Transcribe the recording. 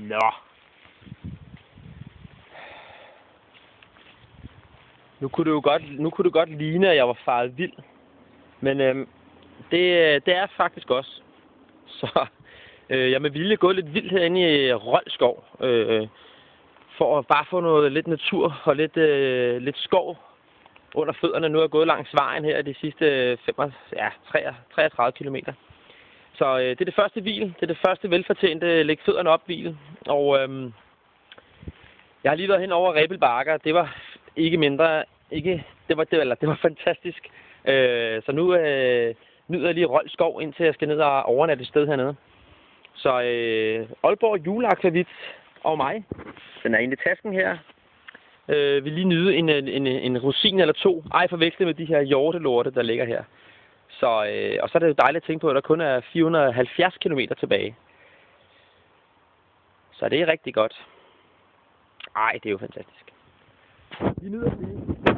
Nå. Nu kunne det godt ligne, at jeg var faret vild. Men det er faktisk også. Så jeg med vilje gået lidt vildt herinde i Rold skov. For at bare få noget lidt natur og lidt skov under fødderne. Nu er jeg gået langs vejen her de sidste 33 kilometer. Så det er det første hvil. Det er det første velfortjente læg fødderne op hvil. Og jeg har lige været hen over Rebel Bakker. Det var ikke mindre. Det var fantastisk. Så nu nyder jeg lige Rold skov, indtil jeg skal ned og overnatte et sted hernede. Så Aalborg juleakvavit og mig. Den er inde i tasken her. Vi lige nyde en rosin eller to. Ej, forvekslet med de her hjortelorte, der ligger her. Så, og så er det jo dejligt at tænke på, at der kun er 470 km tilbage. Så det er rigtig godt. Ej, det er jo fantastisk. Vi nyder det.